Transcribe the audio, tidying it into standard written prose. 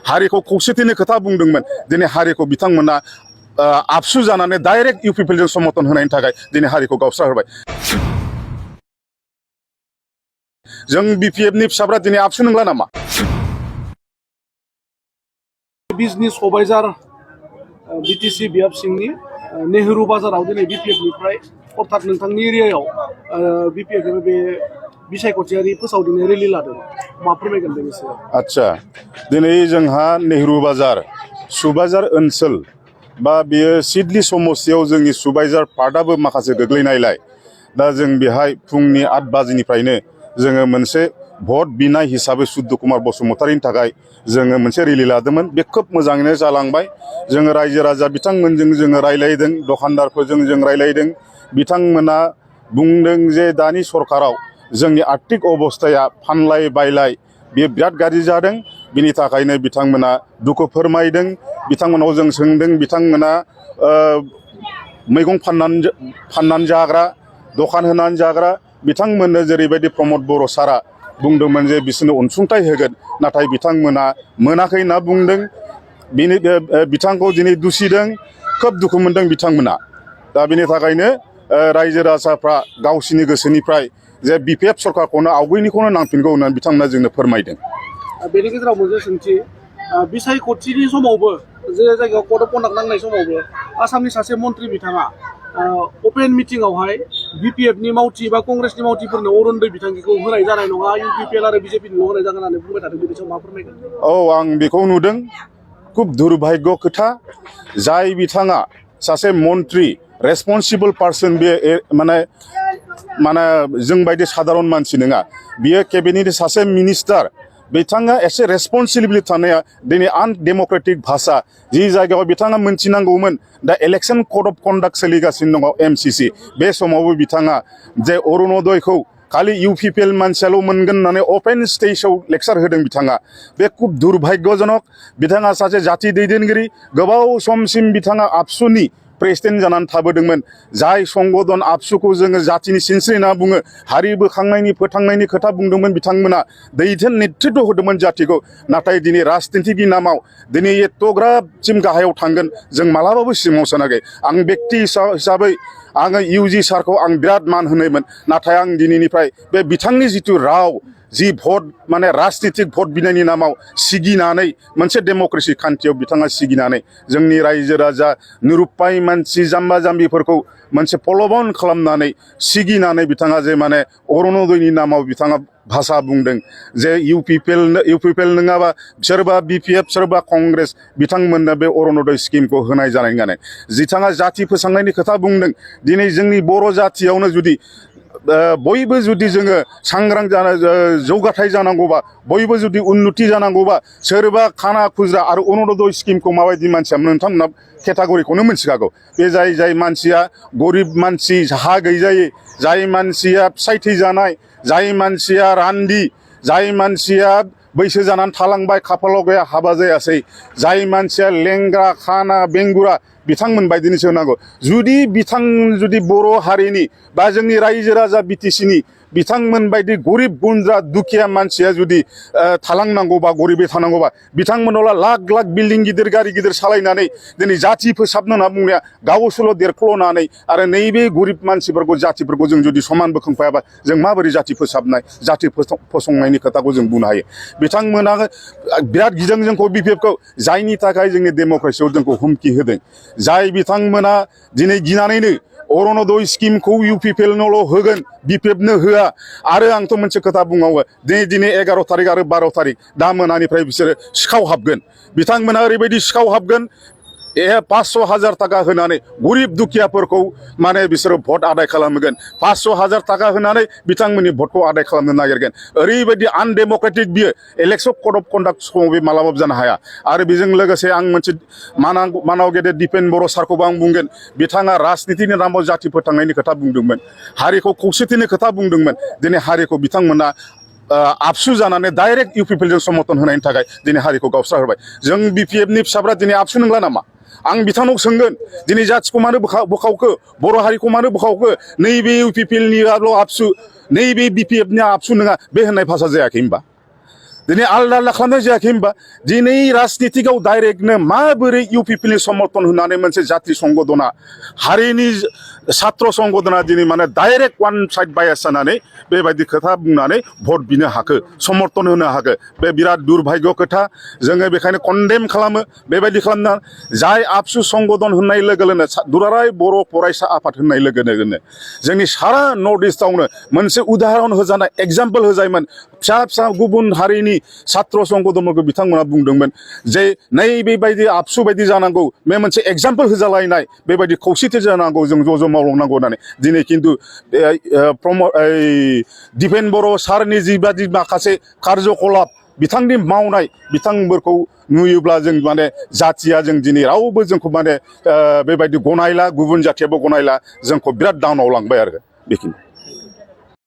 हारिखौ खौसेथिनि खोथा बुंदोंमोन दिनै हारिखौ बिथांमोना आबसु जानानै डाइरेक्ट इउ पिपलजों समर्थन होनायनि थाखाय दिनै हारिखौ गावस्राहोबाय जों बिपिएफनि फिसाफ्रा दिनै आबसु नंला नामा बिजनि सबायजार बिटिसि बियाब सिंनि नेहरू बाजाराव दिनै बिपिएफनिफ्राय अर्थात नोंथांनि एरियायाव बिपिएफनि बे बिसायख'थियारि फोसावदिंनाय रेलि लादों मा फोरमायगोन बेनि सायाव आच्छा दिनै जोंहा नेहरू बाजार सुबाइजार ओनसोल बा बेयो सिडली समस्तियाव जोंनि सुबाइजार पार्टआबो माखासे गोग्लैनायलाय दा जों बेहाय फुंनि 8 बाजिनिफ्रायनो जोङो मोनसे भट बिनाय हिसाबै सुद्ध कुमार बसुमतारीनि थाखाय जोङो मोनसे रेलि लादोंमोन बे खोब मोजाङैनो जालांबाय जोङो रायजो राजा बिथांमोनजों जोङो रायलायदों दखानदारफोरजों जों रायलायदों बिथांमोना बुंदों जे दानि सरकाराव जोंनि आर्थिक अबस्थाया फानलाय बायलाय बे बिराद गाज्रि जादों बिनि थाखायनो बिथांमोना दुखु फोरमायदों बिथांमोनाव जों सोंदों बिथांमोना मैगं फाननानै जाग्रा दखान होनानै जाग्रा बिथांमोननो जेरैबायदि प्रमद बर' सारा बुंदोंमोन जे बिसोरनो अनसुंथाइ होगोन नाथाय बिथांमोना मोनाखै होनना बुंदों बिथांखौ दिनै दुसिदों खोब दुखु मोनदों बिथांमोना दा बिनि थाखायनो रायजो राजाफ्रा गावसिनि गोसोनिफ्राय जे बिपिएफ सरकारखौनो आवगयनिखौनो नांफिनगौ होननानै बिथांमोना जोंनो फोरमायदों बेनि गेजेराव मोनसे सोंथि बिसायख'थिनि समावबो जे जायगायाव कड अफ कन्डाक्ट नांनाय समावबो आसामनि सासे मन्त्रि बिथाङा अपेन मिटिंआवहाय बिपिएफनि मावथि बा कंग्रेसनि मावथिफोरनो अरुणोदय बिथांखिखौ होनाय जानाय नङा इउपिपिएल आरो बिजेपिनिल' होनाय जागोन होननानै बुंबाय थादों बेनि सायाव मा फोरमायगोन औ आं बेखौ नुदों खुब दुर्भाग्य खोथा जाय बिथाङा सासे मन्त्रि रेसपन्सिबल पार्सन बे माने जों बायदि साधारन मानसि नङा बियो केबिनेटनि सासे मिनिस्टार बिथाङा एसे रेसपन्सिबिलिटि थानाया दिनै आनडेम'क्रेटिक भाषा जि जायगायाव बिथाङा मोनथिनांगौमोन दा इलेक्शन कड अफ कन्डाक्ट सोलिगासिनो दङ एमसिसि बे समावबो बिथाङा जे अरुणोदयखौ खालि इउपिपिएल मानसियाल' मोनगोन होननानै अपेन स्टेजाव लेक्सार होदों बिथाङा बे खुब दुर्भाग्यजनक बिथाङा सासे जाथि दैदेनगिरि गोबाव समसिम बिथाङा आबसुनि प्रेसिडेन्ट जानानै थाबोदोंमोन जाय संगठन आबसुखौ जोङो जातिनि सिनस्रि होनना बुङो हारि बोखांनायनि फोथांनायनि खोथा बुंदोंमोन बिथांमोना नेतृत्व होदोंमन जातिखौ नाथाय दिनै राजनितिनि नामाव दिनै एथ'ग्राबसिम गाहायाव थांगोन जों मालाबाबो सिमाङाव सानाखै आं बेक्ति हिसाबै आङो इउजि सारखौ आं बिराद मान होनायमोन नाथाय आं दिनैनिफ्राय बे बिथांनि जिथु राव जि भट माने राजनितिक भट बिनायनि नामाव सिगिनानै मोनसे डेम'क्रेसि खान्थियाव बिथाङा सिगिनानै जोंनि रायजो राजा निरुपाय मानसि जाम्बा जाम्बिफोरखौ मोनसे प्रल'भन खालामनानै सिगिनानै बिथाङा जे माने अरुणोदयनि नामाव बिथाङा भाषा बुंदों जे इउपिपिएल नङाबा सोरबा बिपिएफ सोरबा कंग्रेस बिथांमोननो बे अरुणोदय स्किमखौ होनाय जानाय नङा बिथाङा जाति फोसांनायनि खोथा बुंदों दिनै जोंनि बर' जातियावनो जुदि बयबो जुदि जोङो सांग्रां जौगाथाय जानांगौबा बयबो जुदि उन्नति जानांगौबा सोरबा खाना खुज्रा आरो अरुणोदय स्किमखौ माबायदि मानसिया नोंथांमोना केटागरिखौनो मिथिखागौ बे जाय मानसिया गरिब मानसि हा गैजायै जाय मानसिया फिसाय थैजानाय जाय मानसिया रान्दि जाय मानसिया बैसो जानानै थालांबाय खाफालाव गैया हाबा जायासै जाय मानसिया लेंग्रा खाना बेंगुरा बिथांमोन बायदिनिसो होनांगौ जुदि बर' हारिनि बा जोंनि रायजो राजा बिटिसिनि बिथांमोन बायदि गरिब गुन्द्रा दुखिया मानसिया जुदि थालांनांगौबा गरिबै थानांगौबा बिथांमोनाव लाख लाख बिल्डिं गिदिर गारि गिदिर सालायनानै दिनै जाति फोसाबनो होनना बुंनाया गावसोरल' देरख्ल'नानै आरो नैबे गरिब मानसिफोरखौ जातिफोरखौ जों जुदि समान बोखांफायाबा जों माबोरै जाति फोसाबनाय जाति फसंनायनि खोथाखौ जों बुंनो हायो बिथांमोना बिराद गिदों जोंखौ बिपिएफखौ जायनि थाखाय जोंनि डेम'क्रेसियाव जोंखौ हुमखि होदों जाय बिथांमोना दिनै गिनानैनो अरुणोदय स्किमखौ इउपिपिएलनोल' होगोन बिपिएफनो होआ आरो आंथ' मोनसे खोथा बुंबावो दिनै 11 तारिख आरो 12 तारिख दा मोनानिफ्राय बिसोरो सिखाव हाबगोन बिथांमोना ओरैबायदि सिखाव हाबगोन 500,000 थाखा होनानै गरिब दुखियाफोरखौ माने बिसोरो भट आदाय खालामगोन 500,000 थाखा होनानै बिथांमोननि भटखौ आदाय खालामनो नागिरगोन ओरैबायदि आनडेम'क्रेटिक बियो इलेक्शन कड अफ कन्डाक्ट समाव बे मालाबाबो जानो हाया आरो बेजों लोगोसे आं मोनसे मानाव गेदेर दिपेन बर' सारखौबो आं बुंगोन बिथाङा राजनितिनि नामाव जाति फोथांनायनि खोथा बुंदोंमोन हारिखौ खौसेथिनि खोथा बुंदोंमोन दिनै हारिखौ बिथांमोना आबसु जानानै डाइरेक्ट इउपिपिएलजों समर्थन होनायनि थाखाय दिनै हारिखौ गावस्राहोबाय जों बिपिएफनि फिसाफ्रा दिनै आबसु नंला नामा आं बिथांनाव सोंगोन दिनै जातिखौ मानो बोखावखो बर' हारिखौ मानो बोखावखो नैबे इउपिपिएलनिल' आबसु नैबे बिपिएफनि आबसु नङा बे होननाय भाषा जायाखै होनबा दिनै आलदा आलदा खालामनाय जायाखै होनबा दिनै राजनितिकआव डाइरेक्टनो माबोरै इउपिपिनि समर्थन होनानै मोनसे जाति संगठना हारिनि छात्र संगठना दिनै माने डाइरेक्ट वान साइड बायास जानानै बेबायदि खोथा बुंनानै भट बिनो हाखो समर्थन होनो हाखो बे बिराद दुर्भाग्य खोथा जोङो बेखायनो कन्डेम खालामो बेबायदि खालामना जाय आबसु संगठन होननाय लोगो लोगोनो दुलाराय बर' फरायसा आफाद होननाय लोगो लोगोनो जोंनि सारा नर्थ इस्टआवनो मोनसे उदाहरन होजानाय एग्जाम्पल होजायोमोन फिसा फिसा गुबुन हारिनि छात्र संगठनफोरखौ बिथांमोना बुंदोंमोन जे नै बेबायदि आबसु बायदि जानांगौ बे मोनसे एग्जाम्पल होजालायनाय बेबायदि खौसेथि जानांगौ जों ज' ज' मावलांनांगौ होननानै दिनै खिन्थु दिपेन बर' सारनि जिबादि माखासे कार्यकलाप बिथांनि मावनाय बिथांफोरखौ नुयोब्ला जों माने जाथिया जों दिनै रावबो जोंखौ माने बेबायदि गनायला गुबुन जाथियाबो गनायला जोंखौ बिराद डाउनाव लांबाय आरो बेखिनि